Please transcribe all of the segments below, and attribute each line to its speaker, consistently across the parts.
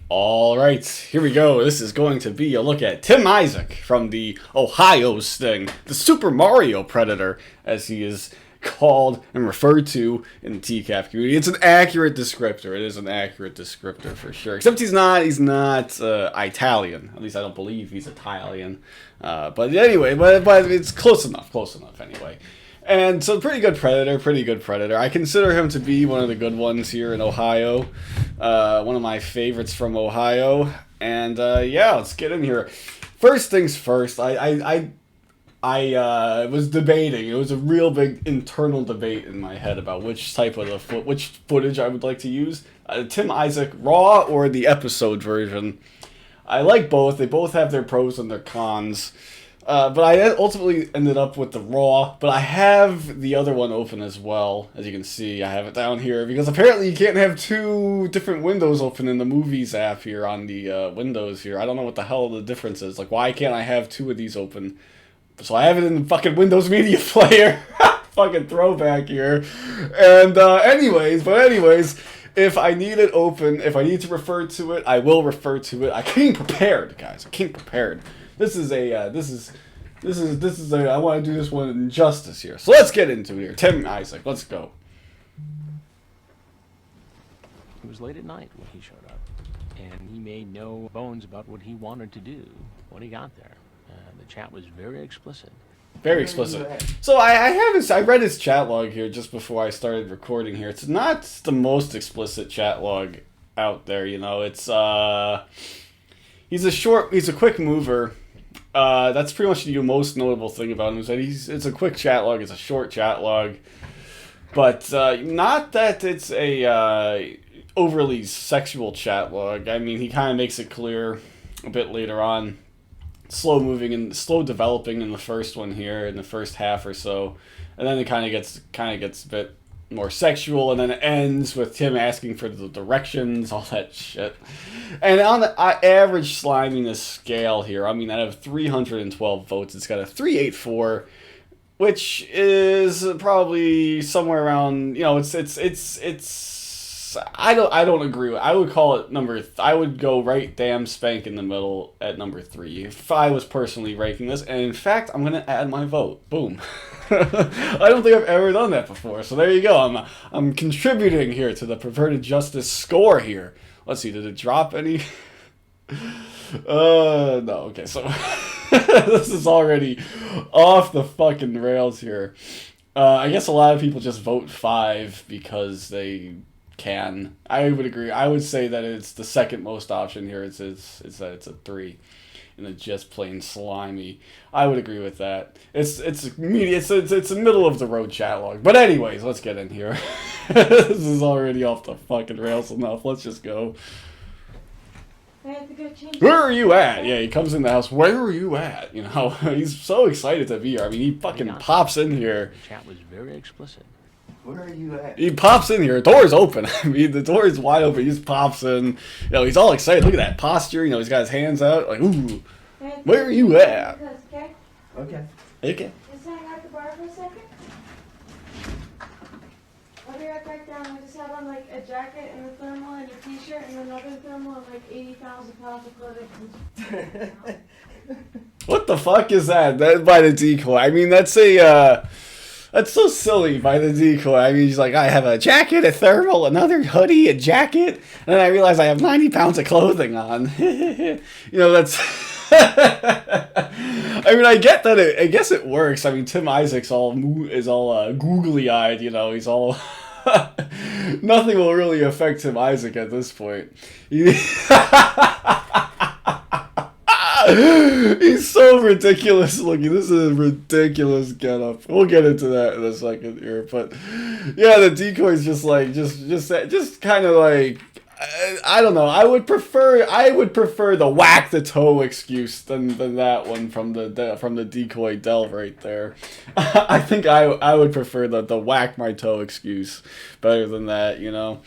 Speaker 1: All right, here we go. This is going to be a look at Tim Isaac from the Ohio Sting, the Super Mario Predator, as he is called and referred to in the TCAP community. It's an accurate descriptor. It is an accurate descriptor for sure. Except he's not Italian. At least I don't believe he's Italian. But anyway, but it's close enough anyway. And so pretty good Predator. I consider him to be one of the good ones here in Ohio. One of my favorites from Ohio. And yeah, let's get in here. First things first, I was debating. It was a real big internal debate in my head about which type of which footage I would like to use. Tim Isaac Raw or the episode version. I like both. They both have their pros and their cons. But I ultimately ended up with the Raw, but I have the other one open as well. As you can see, I have it down here, because apparently you can't have two different windows open in the Movies app here on the Windows here. I don't know what the hell the difference is. Like, why can't I have two of these open? So I have it in the fucking Windows Media Player. Fucking throwback here. And anyways, if I need it open, if I need to refer to it, I will refer to it. I came prepared, guys. I came prepared. This is a, I want to do this one in justice here. So let's get into it here. Tim Isaac, let's go.
Speaker 2: It was late at night when he showed up, and he made no bones about what he wanted to do when he got there. The chat was very explicit.
Speaker 1: Very explicit. So I read his chat log here just before I started recording here. It's not the most explicit chat log out there, you know. It's, he's a quick mover. That's pretty much the most notable thing about him, is that it's a quick chat log, it's a short chat log, but not that it's a overly sexual chat log. I mean, he kind of makes it clear a bit later on. Slow moving and slow developing in the first one here, in the first half or so, and then it kind of gets a bit more sexual, and then it ends with him asking for the directions, all that shit. And on the average sliminess scale here, I mean, out of 312 votes, it's got a 384, which is probably somewhere around, you know, it's I don't agree with. I would call it I would go right damn spank in the middle at number 3 if I was personally ranking this. And in fact, I'm gonna add my vote. Boom. I don't think I've ever done that before. So there you go. I'm contributing here to the Perverted Justice score here. Let's see. Did it drop any? No. Okay. So this is already off the fucking rails here. I guess a lot of people just vote 5 because they can. I would agree. I would say that it's the second most option here. It's that it's a 3, and it's just plain slimy. I would agree with that. It's a middle of the road chat log. But anyways, let's get in here. This is already off the fucking rails enough. Let's just go.
Speaker 3: I have to go change.
Speaker 1: Where are you at? Yeah, he comes in the house. Where are you at? You know, he's so excited to be here. I mean, he fucking pops in here.
Speaker 2: The chat was very explicit.
Speaker 4: Where are you at?
Speaker 1: He pops in here. Door's open. I mean, the door is wide open. He just pops in. You know, he's all excited. Look at that posture. You know, he's got his hands out. Like, ooh. Where are you at?
Speaker 4: Okay.
Speaker 1: Okay.
Speaker 3: Just hang out the bar for a second. I'll be right back down. I just have on like a jacket and a thermal and a t-shirt and another thermal and like 80,000 pounds of clothing.
Speaker 1: What the fuck is that? That by the decoy. I mean, that's a, that's so silly by the decoy. I mean, he's like, I have a jacket, a thermal, another hoodie, a jacket, and then I realize I have 90 pounds of clothing on. You know, that's... I mean, I get that. I guess it works. I mean, Tim Isaac's all googly-eyed. You know, he's all. Nothing will really affect Tim Isaac at this point. He's so ridiculous looking. This is a ridiculous getup. We'll get into that in a second here, but yeah, the decoy's just kind of like. I don't know. I would prefer the whack the toe excuse than that one from the decoy delve right there. I think I would prefer the whack my toe excuse better than that, you know.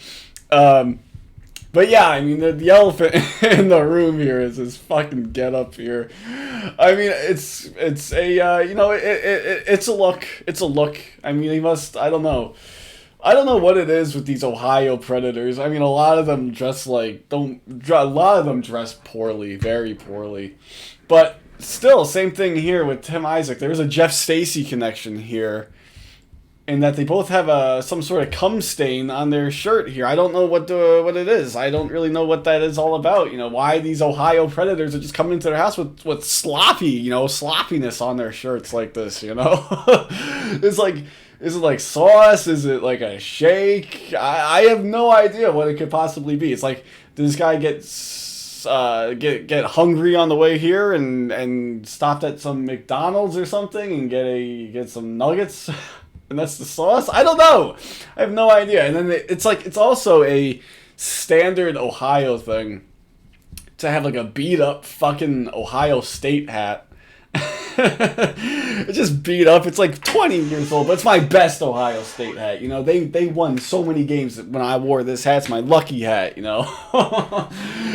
Speaker 1: But yeah, I mean the elephant in the room here is his fucking get up here. I mean it's a you know it's a look. It's a look. I mean he must, I don't know. I don't know what it is with these Ohio Predators. I mean, a lot of them dress poorly, very poorly. But still, same thing here with Tim Isaac. There's a Jeff Stacy connection here, in that they both have some sort of cum stain on their shirt here. I don't know what it is. I don't really know what that is all about. Why these Ohio Predators are just coming into their house with sloppiness on their shirts like this. It's like. Is it like sauce? Is it like a shake? I have no idea what it could possibly be. It's like, did this guy get hungry on the way here and stopped at some McDonald's or something and get some nuggets? And that's the sauce? I don't know. I have no idea. And then it's also a standard Ohio thing to have like a beat up fucking Ohio State hat. It's just beat up. It's like 20 years old, but it's my best Ohio State hat. They won so many games when I wore this hat. It's my lucky hat. And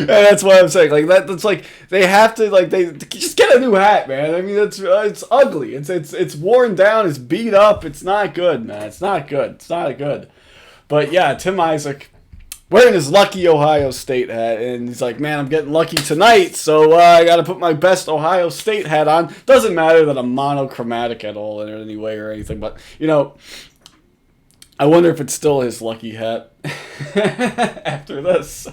Speaker 1: that's what I'm saying. Like that's like they have to they just get a new hat, man. I mean, it's ugly. It's worn down. It's beat up. It's not good, man. It's not good. It's not good. But yeah, Tim Isaac wearing his lucky Ohio State hat, and he's like, man, I'm getting lucky tonight, so I gotta put my best Ohio State hat on. Doesn't matter that I'm monochromatic at all in any way or anything, but, I wonder if it's still his lucky hat after this.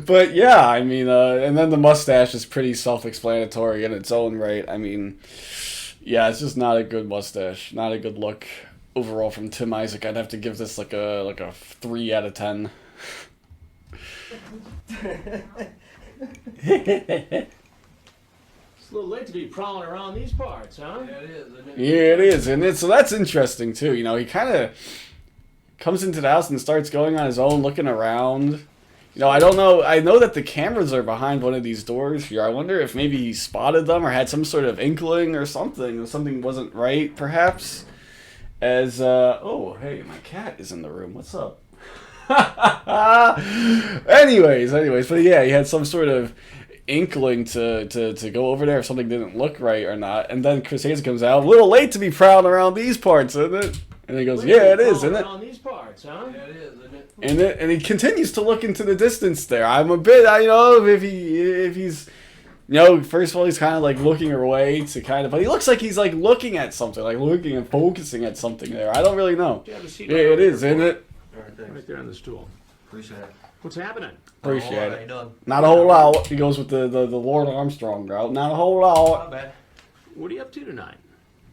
Speaker 1: But yeah, I mean, and then the mustache is pretty self-explanatory in its own right. I mean, yeah, it's just not a good mustache, not a good look. Overall from Tim Isaac, I'd have to give this like a 3 out of 10.
Speaker 2: It's a little late to be prowling around these parts, huh?
Speaker 4: Yeah, it is, isn't it?
Speaker 1: Yeah, it is, and so that's interesting too. He kind of comes into the house and starts going on his own, looking around. I don't know. I know that the cameras are behind one of these doors here. I wonder if maybe he spotted them or had some sort of inkling or something. Something wasn't right, perhaps. Oh, hey, my cat is in the room. What's up? anyways, but yeah, he had some sort of inkling to go over there if something didn't look right or not. And then Chris Hayes comes out, a little late to be prowling around these parts, isn't it? And he goes, yeah, it is, isn't it?
Speaker 2: Around these parts, huh?
Speaker 4: Yeah, it is, isn't it?
Speaker 1: And he continues to look into the distance there. I'm a bit, if he's... first of all, he's kind of like looking away but he looks like he's like looking at something, like looking and focusing at something there. I don't really know.
Speaker 2: You have a seat
Speaker 1: Yeah,
Speaker 2: right
Speaker 1: it
Speaker 2: over
Speaker 1: is,
Speaker 2: here,
Speaker 1: isn't it?
Speaker 4: All right, thanks.
Speaker 2: Right there on the stool.
Speaker 4: Appreciate it.
Speaker 2: What's happening?
Speaker 1: Appreciate
Speaker 4: How
Speaker 1: it.
Speaker 4: you doing?
Speaker 1: Not a whole lot. He goes with the Lord Armstrong route. Not a whole lot.
Speaker 4: Not bad.
Speaker 2: What are you up to tonight?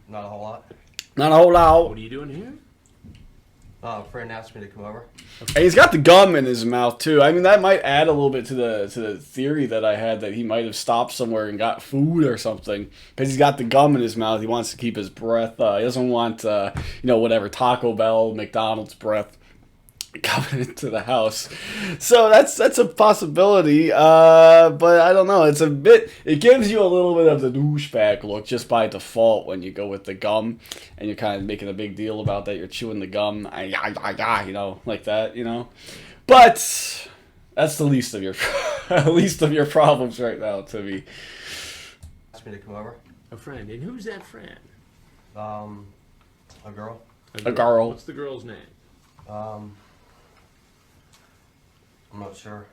Speaker 4: Not a whole lot.
Speaker 1: Not a whole lot.
Speaker 2: What are you doing here?
Speaker 4: A friend asked me to come over.
Speaker 1: And he's got the gum in his mouth too. I mean, that might add a little bit to the theory that I had that he might have stopped somewhere and got food or something, because he's got the gum in his mouth. He wants to keep his breath. He doesn't want whatever Taco Bell, McDonald's breath coming into the house. So that's a possibility. But I don't know. It gives you a little bit of the douchebag look just by default when you go with the gum, and you're kind of making a big deal about that. You're chewing the gum, like that, But that's the least of your problems right now, Timmy.
Speaker 4: Asked me to come over.
Speaker 2: A friend. And who's that friend?
Speaker 4: A girl.
Speaker 1: A girl.
Speaker 2: What's the girl's name?
Speaker 4: I'm not sure.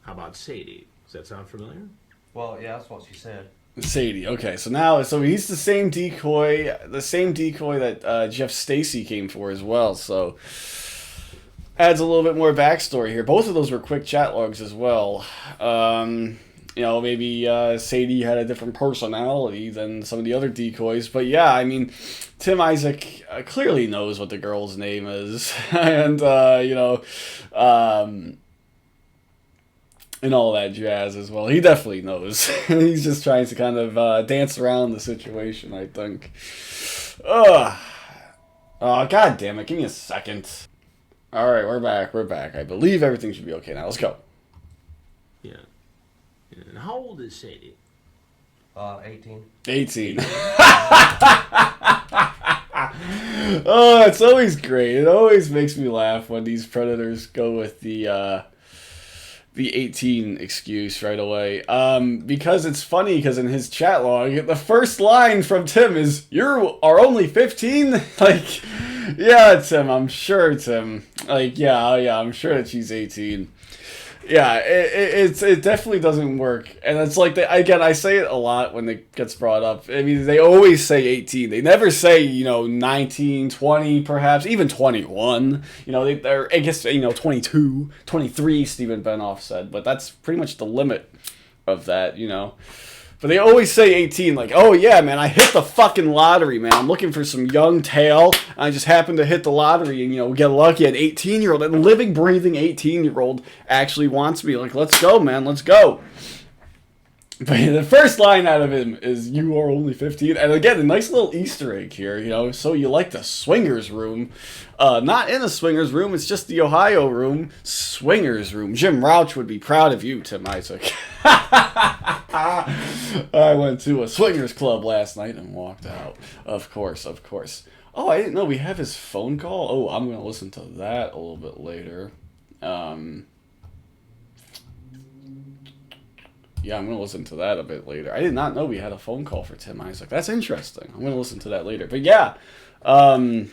Speaker 2: How about Sadie? Does that sound familiar?
Speaker 4: Well, yeah, that's what she said.
Speaker 1: Sadie. Okay, so he's the same decoy that Jeff Stacy came for as well. So adds a little bit more backstory here. Both of those were quick chat logs as well. Maybe Sadie had a different personality than some of the other decoys. But yeah, I mean, Tim Isaac clearly knows what the girl's name is. And, and all that jazz as well. He definitely knows. He's just trying to kind of dance around the situation, I think. Oh, God damn it. Give me a second. All right, we're back. I believe everything should be okay now. Let's go.
Speaker 2: Yeah. And how old is Sadie?
Speaker 4: 18.
Speaker 1: 18. Oh, it's always great. It always makes me laugh when these predators go with the the 18 excuse right away. Because it's funny, because in his chat log, the first line from Tim is, "You are only 15?" Like, yeah, Tim, I'm sure, Tim. Like, yeah, I'm sure that she's 18. Yeah, it definitely doesn't work. And it's like, again, I say it a lot when it gets brought up. I mean, they always say 18. They never say, 19, 20, perhaps, even 21. They're, I guess, 22, 23, Stephen Benoff said. But that's pretty much the limit of that, But they always say 18, like, oh yeah, man, I hit the fucking lottery, man. I'm looking for some young tail. I just happened to hit the lottery and, get lucky. An 18-year-old, a living, breathing 18-year-old actually wants me. Like, let's go, man, let's go. But the first line out of him is, "You are only 15. And again, a nice little Easter egg here, so you like the swingers room. Not in a swingers room, it's just the Ohio room. Swingers room. Jim Rouch would be proud of you, Tim Isaac. I went to a swingers club last night and walked out. Of course. Oh, I didn't know we have his phone call. Oh, I'm going to listen to that a little bit later. Yeah, I'm going to listen to that a bit later. I did not know we had a phone call for Tim Isaac. That's interesting. I'm going to listen to that later. But yeah, I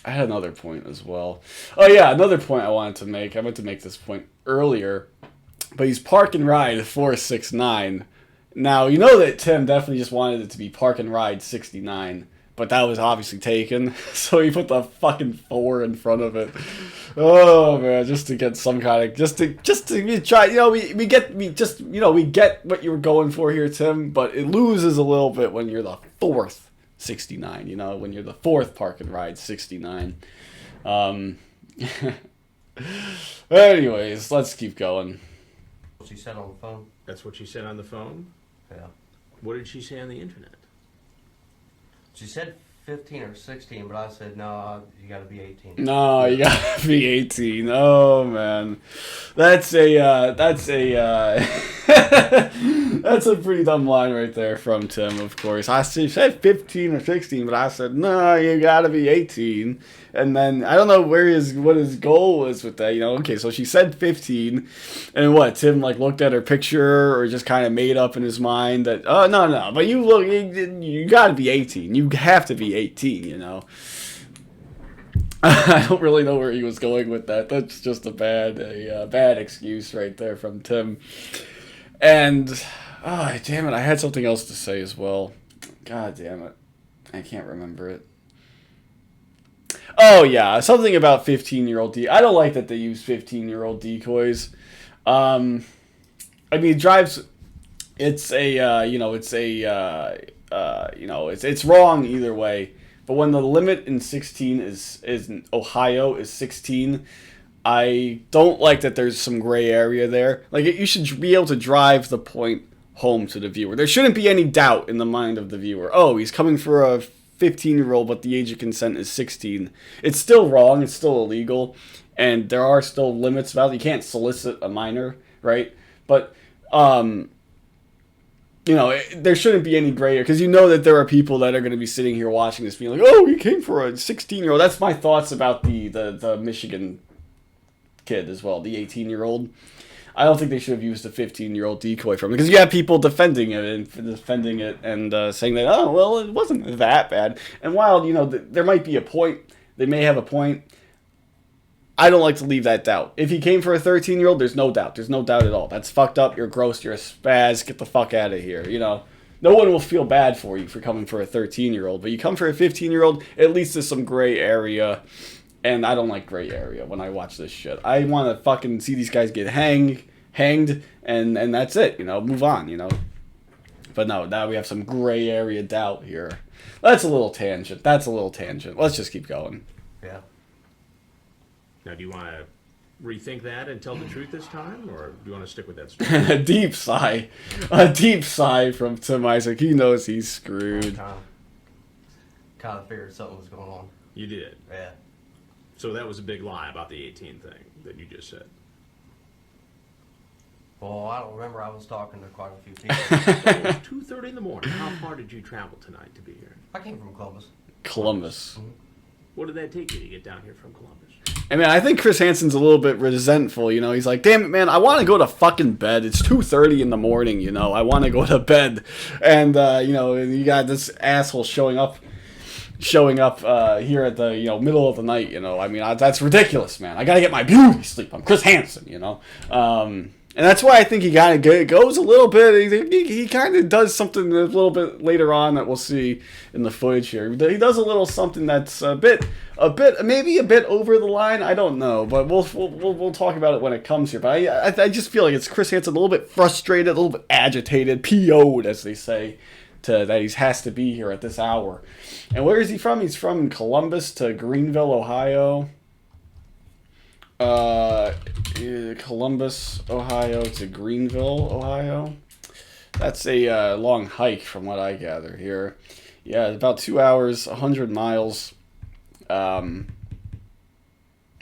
Speaker 1: had another point as well. Oh yeah, another point I wanted to make. I meant to make this point earlier. But he's Park and Ride 469. Now, you know that Tim definitely just wanted it to be Park and Ride 69. But that was obviously taken. So he put the fucking 4 in front of it. Oh man, just to get some kind of, just to try, we get what you were going for here, Tim, but it loses a little bit when you're the 4th 69, when you're the 4th Park and Ride 69. Anyways, let's keep going.
Speaker 4: What she said on the phone.
Speaker 2: That's what she said on the phone?
Speaker 4: Yeah.
Speaker 2: What did she say on the internet?
Speaker 4: She said 15 or 16, but I said, no, you gotta be 18.
Speaker 1: No, you gotta be 18. Oh man, that's a that's a pretty dumb line right there from Tim. Of course, I said 15 or 16, but I said no, you gotta be 18. And then I don't know what his goal was with that. Okay, so she said 15, and what Tim looked at her picture or just kind of made up in his mind that no, but you gotta be 18. You have to be 18. I don't really know where he was going with that. That's just a bad excuse right there from Tim. And damn it, I had something else to say as well. God damn it, I can't remember it. Oh yeah, something about 15-year-old I don't like that they use 15-year-old decoys. I mean, it drives. It's it's wrong either way. But when the limit in 16 is in Ohio is 16, I don't like that there's some gray area there. Like, you should be able to drive the point home to the viewer. There shouldn't be any doubt in the mind of the viewer. Oh, he's coming for a 15-year-old, but the age of consent is 16. It's still wrong. It's still illegal. And there are still limits about it. You can't solicit a minor, right? But, there shouldn't be any gray area, because that there are people that are going to be sitting here watching this being like, oh, he came for a 16-year-old. That's my thoughts about the Michigan kid as well, the 18-year-old. I don't think they should have used a 15-year-old decoy from it, because you have people defending it and saying that, oh, well, it wasn't that bad. And while, there might be a point, they may have a point, I don't like to leave that doubt. If he came for a 13-year-old, there's no doubt. There's no doubt at all. That's fucked up. You're gross. You're a spaz. Get the fuck out of here. No one will feel bad for you for coming for a 13-year-old. But you come for a 15-year-old, at least there's some gray area. And I don't like gray area when I watch this shit. I want to fucking see these guys get hanged, and that's it. Move on, But no, now we have some gray area doubt here. That's a little tangent. Let's just keep going.
Speaker 4: Yeah.
Speaker 2: Now, do you want to rethink that and tell the truth this time, or do you want to stick with that story?
Speaker 1: A deep sigh from Tim Isaac. He knows he's screwed.
Speaker 4: Kind of figured something was going on.
Speaker 2: You did?
Speaker 4: Yeah.
Speaker 2: So that was a big lie about the 18 thing that you just said.
Speaker 4: Well, I don't remember. I was talking to quite a few people.
Speaker 2: It was 2:30 in the morning. How far did you travel tonight to be here?
Speaker 4: I came from Columbus.
Speaker 1: Columbus.
Speaker 2: What did that take you to get down here from Columbus?
Speaker 1: I mean, I think Chris Hansen's a little bit resentful, you know. He's like, damn it, man, I want to go to fucking bed. It's 2:30 in the morning, you know. I want to go to bed. And, you know, you got this asshole showing up here at the, you know, middle of the night, you know. I mean, that's ridiculous, man. I got to get my beauty sleep. I'm Chris Hansen, you know. And that's why I think he kind of goes a little bit. He kind of does something a little bit later on that we'll see in the footage here. He does a little something that's maybe a bit over the line. I don't know, but we'll talk about it when it comes here. But I just feel like it's Chris Hansen a little bit frustrated, a little bit agitated, PO'd, as they say, that he has to be here at this hour. And where is he from? He's from Columbus to Greenville, Ohio. Columbus, Ohio to Greenville, Ohio. That's a long hike from what I gather here. Yeah, about 2 hours, 100 miles. Although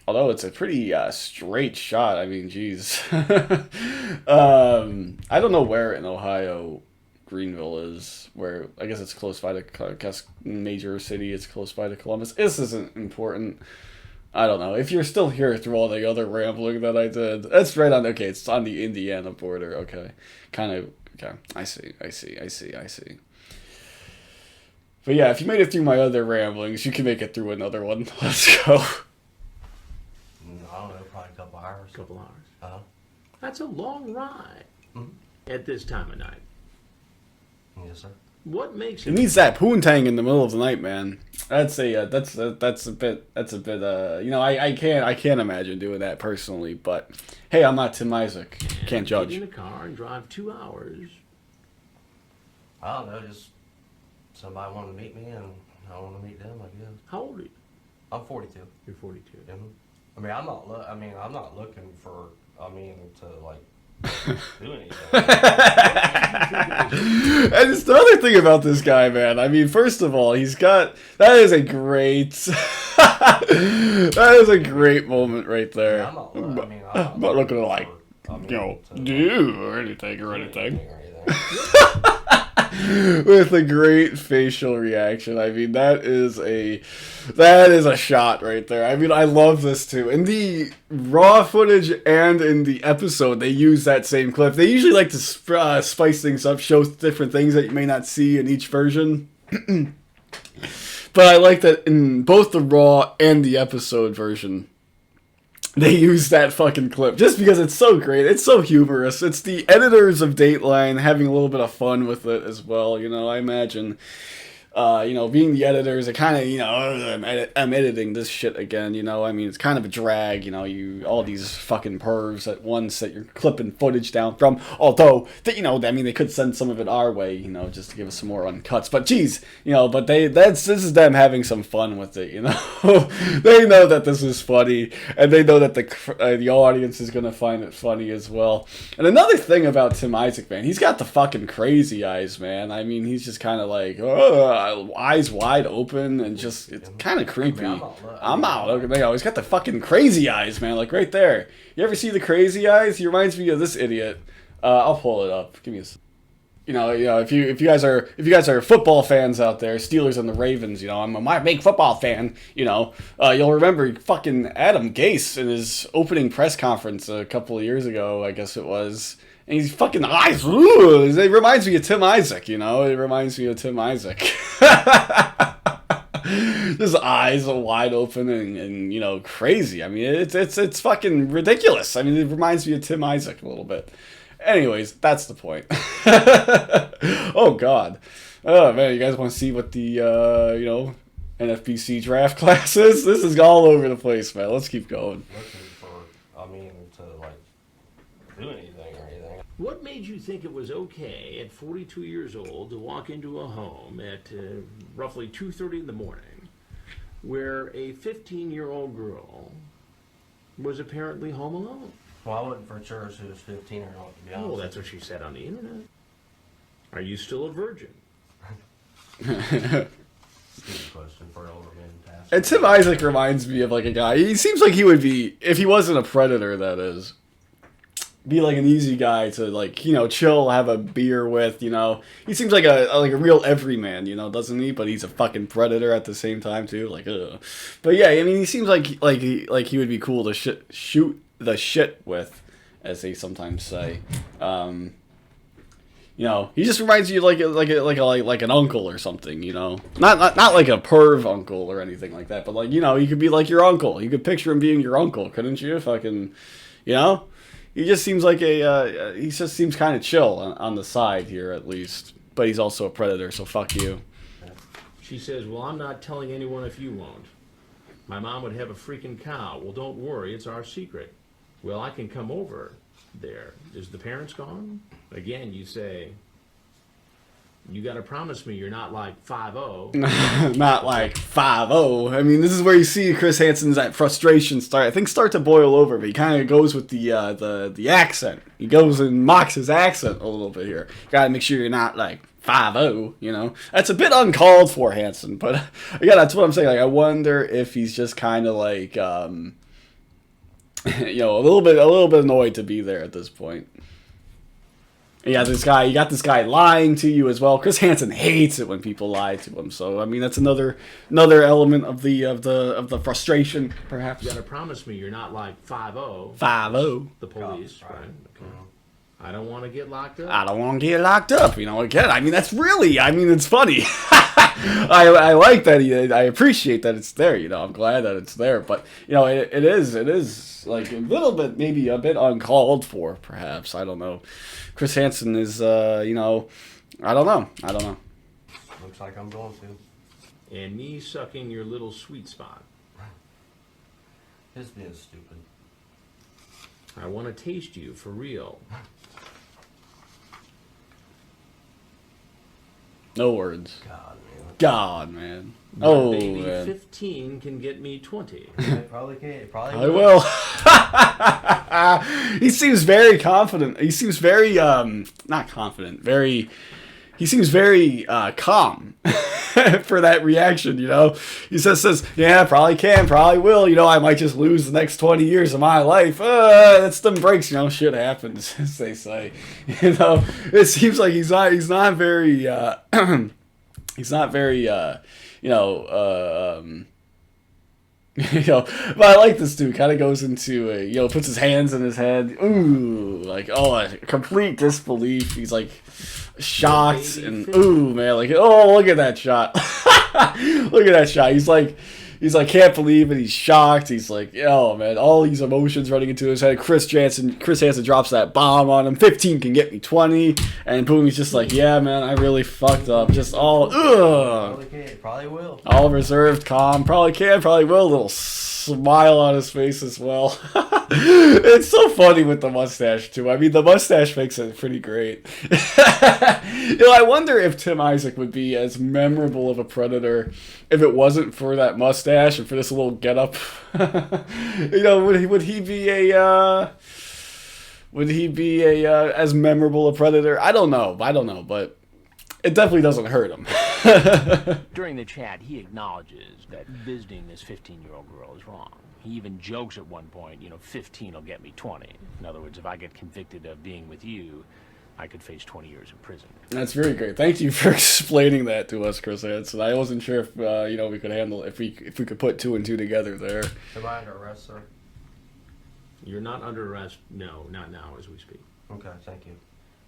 Speaker 1: it's a pretty straight shot. I mean, geez. I don't know where in Ohio Greenville is. Where I guess it's close by to, I guess, major city. It's close by to Columbus. This isn't important. I don't know. If you're still here through all the other rambling that I did, that's right on. Okay, it's on the Indiana border. Okay, kind of. Okay, I see. But yeah, if you made it through my other ramblings, you can make it through another one. Let's go.
Speaker 4: I don't know, probably a couple hours.
Speaker 2: Couple hours.
Speaker 4: Uh-huh.
Speaker 2: That's a long ride
Speaker 4: Mhm.
Speaker 2: at this time of night.
Speaker 4: Yes, sir.
Speaker 2: What makes
Speaker 1: It needs that poontang in the middle of the night, man. That's a bit you know, I can't imagine doing that personally, but hey, I'm not Tim Isaac. Can't judge.
Speaker 2: Get in the car and drive 2 hours.
Speaker 4: I don't know, just somebody wanted to meet me and I want to meet them, I guess.
Speaker 2: How old are you?
Speaker 4: I'm 42.
Speaker 2: You're 42.
Speaker 4: Mhm. I mean, I'm not looking for, to like do anything.
Speaker 1: And it's the other thing about this guy, man. I mean, first of all, that is a great moment right there.
Speaker 4: I'm not
Speaker 1: looking to like, do or anything. With a great facial reaction. I mean, that is a shot right there. I mean, I love this too. In the raw footage and in the episode, they use that same clip. They usually like to spice things up, show different things that you may not see in each version. But I like that in both the raw and the episode version, they use that fucking clip just because it's so great. It's so humorous. It's the editors of Dateline having a little bit of fun with it as well. You know, I imagine, you know, being the editors, it kind of, you know, I'm editing this shit again. You know, I mean, it's kind of a drag. You know, all these fucking pervs at once that you're clipping footage down from. Although, you know, I mean, they could send some of it our way. You know, just to give us some more uncuts. But geez, you know, but this is them having some fun with it. You know, they know that this is funny, and they know that the audience is gonna find it funny as well. And another thing about Tim Isaac, man, he's got the fucking crazy eyes, man. I mean, he's just kind of like, eyes wide open, and just, it's kind of creepy. I'm not looking. He's got the fucking crazy eyes, man, like right there. You ever see the crazy eyes? He reminds me of this idiot. I'll pull it up. Give me a. You know, if you guys are football fans out there, Steelers and the Ravens, you know, I'm a big football fan. You know, you'll remember fucking Adam Gase in his opening press conference a couple of years ago, I guess it was. And he's fucking eyes. Ooh, it reminds me of Tim Isaac, you know. It reminds me of Tim Isaac. His eyes are wide open and you know, crazy. I mean, it's fucking ridiculous. I mean, it reminds me of Tim Isaac a little bit. Anyways, that's the point. Oh God. Oh man, you guys want to see what the you know, NFBC draft class is? This is all over the place, man. Let's keep going.
Speaker 4: Looking for, to like do anything or anything.
Speaker 2: What made you think it was okay at 42 years old to walk into a home at roughly 2:30 in the morning where a 15-year-old girl was apparently home alone?
Speaker 4: Well, I wasn't for sure she was 15 or not, to be honest.
Speaker 2: Oh, that's what she said on the internet. Are you still a virgin?
Speaker 4: Stupid question for an older man to ask.
Speaker 1: And Tim Isaac reminds me of like a guy. He seems like he would be, if he wasn't a predator, that is. be like an easy guy to like, you know, chill, have a beer with, you know. He seems like a real everyman, you know, doesn't he? But he's a fucking predator at the same time too, like ugh. But yeah, I mean, he seems like he would be cool to shoot the shit with, as they sometimes say. You know, he just reminds you like an uncle or something, you know. Not like a perv uncle or anything like that, but like, you know, he could be like your uncle. You could picture him being your uncle, couldn't you? Fucking, you know. He just seems like he just seems kind of chill on the side here at least. But he's also a predator, so fuck you.
Speaker 2: She says, well, I'm not telling anyone if you won't. My mom would have a freaking cow. Well, don't worry, it's our secret. Well, I can come over there. Is the parents gone? Again, you say, you got to promise me you're not like 5-0.
Speaker 1: Not like 5-0. I mean, this is where you see Chris Hansen's that frustration start to boil over, but he kind of goes with the accent. He goes and mocks his accent a little bit here. Got to make sure you're not like 5-0, you know. That's a bit uncalled for, Hansen, but yeah, that's what I'm saying. Like, I wonder if he's just kind of like, you know, a little bit annoyed to be there at this point. You got this guy lying to you as well. Chris Hansen hates it when people lie to him. So I mean, that's another element of the frustration, perhaps.
Speaker 2: You got to promise me you're not like 5-0.
Speaker 1: 5-0.
Speaker 2: The police, right? Okay. I don't want to get locked up.
Speaker 1: I don't want to get locked up. You know, again, I mean, that's really, I mean, it's funny. I like that. I appreciate that it's there. You know, I'm glad that it's there. But you know, it is like a little bit, maybe a bit uncalled for, perhaps. I don't know. Chris Hansen is, you know, I don't know.
Speaker 4: Looks like I'm going to.
Speaker 2: And me sucking your little sweet spot.
Speaker 4: His being stupid.
Speaker 2: I want to taste you for real.
Speaker 1: No words.
Speaker 4: God, man.
Speaker 1: God, man.
Speaker 2: But
Speaker 1: Oh,
Speaker 2: baby,
Speaker 1: man.
Speaker 2: 15 can get me 20.
Speaker 4: I probably can't. Probably
Speaker 1: I will. He seems very confident. He seems very, not confident, very, he seems very calm for that reaction, you know? He says, yeah, probably can, probably will, you know, I might just lose the next 20 years of my life. That's them breaks, you know, shit happens, as they say. You know, it seems like he's not very, he's not very, you know, you know, but I like this dude. Kind of goes into, you know, puts his hands in his head. Ooh, like, oh, a complete disbelief. He's like shocked and ooh, man, like, oh, look at that shot. Look at that shot. He's like, can't believe it. He's shocked. He's like, oh man, all these emotions running into his head. Chris Hansen drops that bomb on him. 15 can get me 20, and boom, he's just like, yeah, man, I really fucked up. Just all, ugh.
Speaker 4: Probably can. Probably will.
Speaker 1: All reserved, calm. Probably can, probably will. A little smile on his face as well. It's so funny with the mustache too. I mean, the mustache makes it pretty great. You know, I wonder if Tim Isaac would be as memorable of a predator if it wasn't for that mustache and for this little getup. You know, would he be as memorable a predator? I don't know, but it definitely doesn't hurt him.
Speaker 5: During the chat, he acknowledges that visiting this 15-year-old girl is wrong. He even jokes at one point, you know, 15 will get me 20. In other words, if I get convicted of being with you, I could face 20 years in prison.
Speaker 1: That's very great. Thank you for explaining that to us, Chris Hansen. I wasn't sure if you know, we could handle if we could put 2 and 2 together there.
Speaker 4: Am I under arrest, sir?
Speaker 2: You're not under arrest. No, not now as we speak.
Speaker 4: Okay, thank you.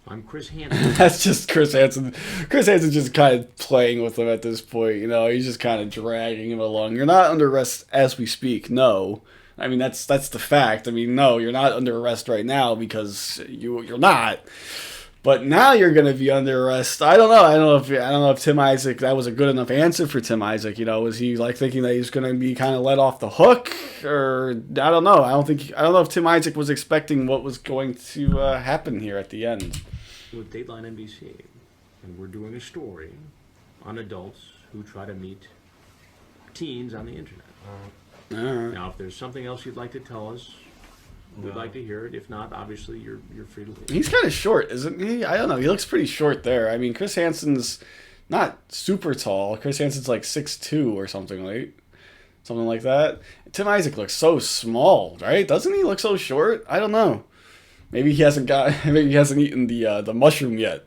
Speaker 2: I'm Chris Hansen.
Speaker 1: That's just Chris Hansen. Chris Hansen's just kind of playing with him at this point. You know, he's just kind of dragging him along. You're not under arrest as we speak. No, I mean that's the fact. I mean, no, you're not under arrest right now because you're not. But now you're going to be under arrest. I don't know if Tim Isaac, that was a good enough answer for Tim Isaac. You know, was he like thinking that he's going to be kind of let off the hook, or I don't know. I don't know if Tim Isaac was expecting what was going to happen here at the end.
Speaker 2: With Dateline NBC, and we're doing a story on adults who try to meet teens on the internet.
Speaker 1: All right.
Speaker 2: Now, if there's something else you'd like to tell us, we'd like to hear it. If not, obviously you're free to leave.
Speaker 1: He's kind of short, isn't he? I don't know. He looks pretty short there. I mean, Chris Hansen's not super tall. Chris Hansen's like 6'2" or something like that. Tim Isaac looks so small, right? Doesn't he look so short? I don't know. Maybe he hasn't eaten the mushroom yet.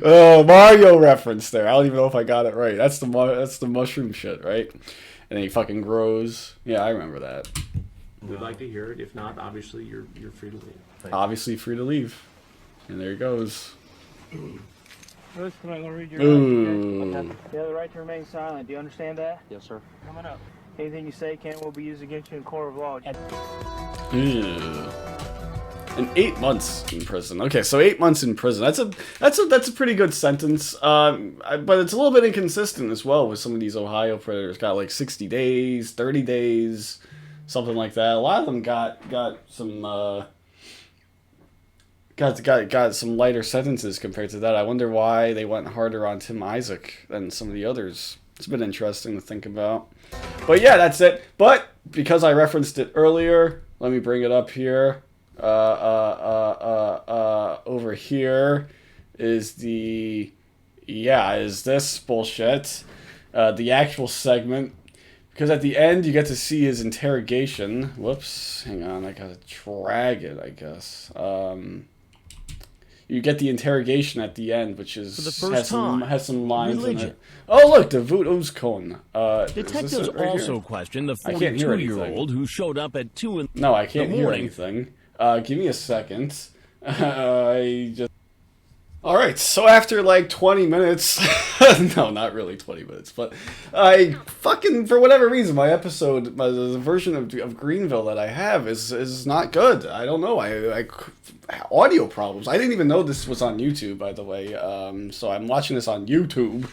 Speaker 1: Oh, Mario reference there. I don't even know if I got it right. That's the mushroom shit, right? And then he fucking grows. Yeah, I remember that.
Speaker 2: We'd like to hear it. If not, obviously you're free to leave.
Speaker 1: Obviously free to leave. And there he goes.
Speaker 6: Bruce, can I go read your
Speaker 1: Ooh.
Speaker 6: You have the right to remain silent. Do you understand that?
Speaker 4: Yes, sir.
Speaker 6: Coming up. Anything you say can will be used against you in court of law.
Speaker 1: Ew. And 8 months in prison. Okay, so 8 months in prison. That's a pretty good sentence. But it's a little bit inconsistent as well with some of these Ohio predators. Got like 60 days, 30 days, something like that. A lot of them got some got some lighter sentences compared to that. I wonder why they went harder on Tim Isaac than some of the others. It's been interesting to think about. But yeah, that's it. But because I referenced it earlier, let me bring it up here. Over here is this bullshit. The actual segment. Because at the end, you get to see his interrogation. Whoops. Hang on, I gotta drag it, I guess. You get the interrogation at the end, which is has some lines in it. Oh, look, Davut Ozcone.
Speaker 7: Detectives also questioned the 42-year-old who showed up at 2 in
Speaker 1: No, I can't
Speaker 7: the
Speaker 1: hear
Speaker 7: morning.
Speaker 1: anything. Give me a second. Alright, so after like 20 minutes, no, not really 20 minutes, but I fucking, for whatever reason, my episode, the version of Greenville that I have is not good. I don't know, I audio problems. I didn't even know this was on YouTube, by the way, so I'm watching this on YouTube.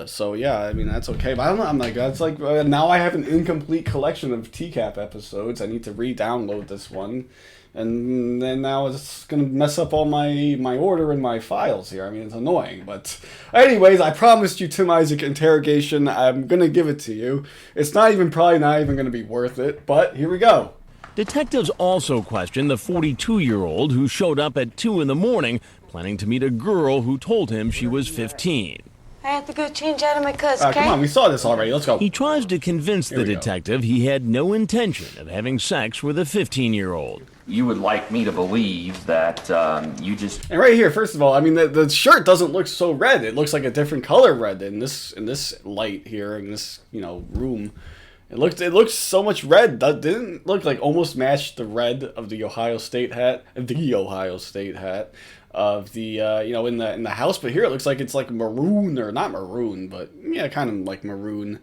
Speaker 1: So yeah, I mean, that's okay, but I don't know, I'm like, that's like, now I have an incomplete collection of TCAP episodes. I need to re-download this one. And then now it's going to mess up all my order and my files here. I mean, it's annoying. But anyways, I promised you Tim Isaac interrogation. I'm going to give it to you. It's probably not even going to be worth it. But here we go.
Speaker 7: Detectives also questioned the 42-year-old who showed up at 2 in the morning, planning to meet a girl who told him she was 15.
Speaker 3: I have to go change out of my clothes, okay?
Speaker 1: Come on, we saw this already. Let's go.
Speaker 7: He tries to convince the detective he had no intention of having sex with a 15-year-old.
Speaker 8: You would like me to believe that you just...
Speaker 1: And right here, first of all, I mean, the shirt doesn't look so red. It looks like a different color red in this light here, in this, room. It looks so much red. That didn't look like almost matched the red of the Ohio State hat. Of the in the house, but here it looks like it's like maroon, or not maroon, but yeah, kind of like maroon.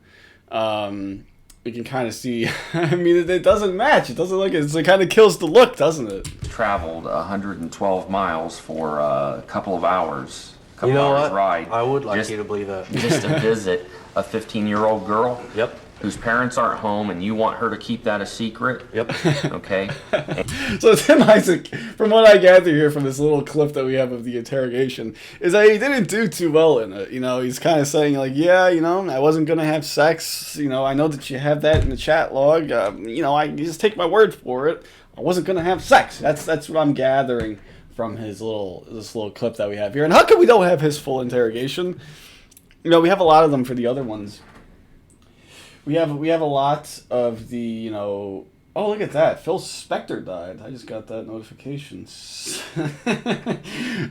Speaker 1: We can kind of see. I mean, it doesn't match. It doesn't look. It kind of kills the look, doesn't it?
Speaker 8: traveled 112 miles for a couple of hours.
Speaker 4: You know what?
Speaker 8: Ride.
Speaker 4: I would like you to believe that.
Speaker 8: Just to visit a 15-year-old girl.
Speaker 4: Yep.
Speaker 8: Whose parents aren't home, and you want her to keep that a secret.
Speaker 4: Yep.
Speaker 8: Okay.
Speaker 1: So Tim Isaac, from what I gather here from this little clip that we have of the interrogation, is that he didn't do too well in it. You know, he's kind of saying like, yeah, you know, I wasn't gonna have sex. You know, I know that you have that in the chat log. You know, I just take my word for it. I wasn't gonna have sex. That's what I'm gathering from this little clip that we have here. And how come we don't have his full interrogation? You know, we have a lot of them for the other ones. We have a lot of the, you know... Oh, look at that. Phil Spector died. I just got that notification.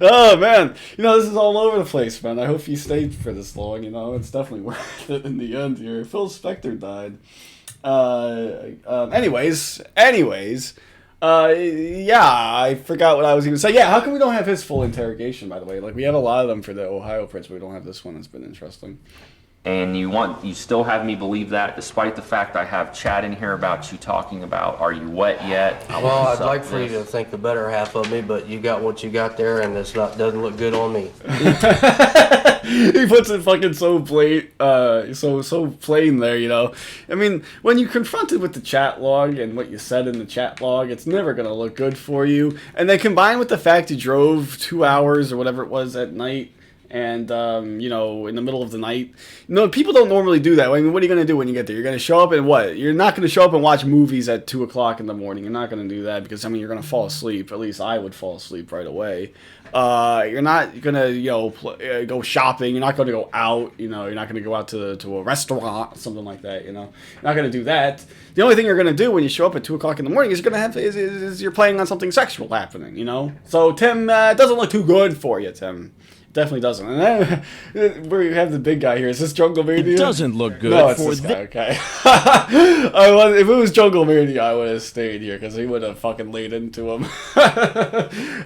Speaker 1: Oh, man. You know, this is all over the place, man. I hope you stayed for this long, you know. It's definitely worth it in the end here. Phil Spector died. Anyways. Yeah, I forgot what I was even saying. Yeah, how come we don't have his full interrogation, by the way? Like, we have a lot of them for the Ohio Prince, but we don't have this one. It's been interesting.
Speaker 8: And you still have me believe that, despite the fact I have chat in here about you talking about, are you wet yet?
Speaker 4: Well, I'd like for you to think the better half of me, but you got what you got there, and doesn't look good on me.
Speaker 1: He puts it fucking so plain, so plain there, you know. I mean, when you're confronted with the chat log and what you said in the chat log, it's never gonna look good for you. And then combined with the fact you drove 2 hours or whatever it was at night, and you know, in the middle of the night. No, people don't normally do that. I mean, what are you gonna do when you get there? You're gonna show up and what? You're not gonna show up and watch movies at 2 o'clock in the morning. You're not gonna do that because I mean, you're gonna fall asleep. At least I would fall asleep right away. You're not gonna, you know, go shopping. You're not gonna go out. You know, you're not gonna go out to a restaurant, something like that. You know, you're not gonna do that. The only thing you're gonna do when you show up at 2 o'clock in the morning is you're gonna have is you're planning on something sexual happening. You know, so Tim, it doesn't look too good for you, Tim. Definitely doesn't. And then where you have the big guy here, is this Jungle Mania?
Speaker 7: It doesn't look good
Speaker 1: No, it's
Speaker 7: for
Speaker 1: this guy, okay. If it was Jungle Mania, I would have stayed here because he would have fucking laid into him,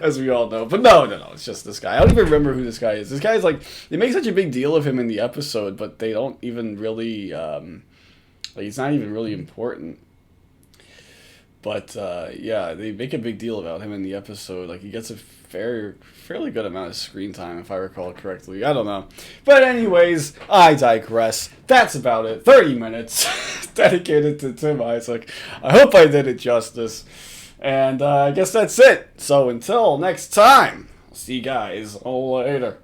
Speaker 1: as we all know. But no, it's just this guy. I don't even remember who this guy is. This guy's like, they make such a big deal of him in the episode, but they don't even really, like, he's not even really important. But yeah, they make a big deal about him in the episode. Like, he gets a fairly good amount of screen time, if I recall correctly. I don't know. But anyways, I digress. That's about it. 30 minutes dedicated to Tim Isaac. I hope I did it justice. And I guess that's it. So until next time, see you guys later.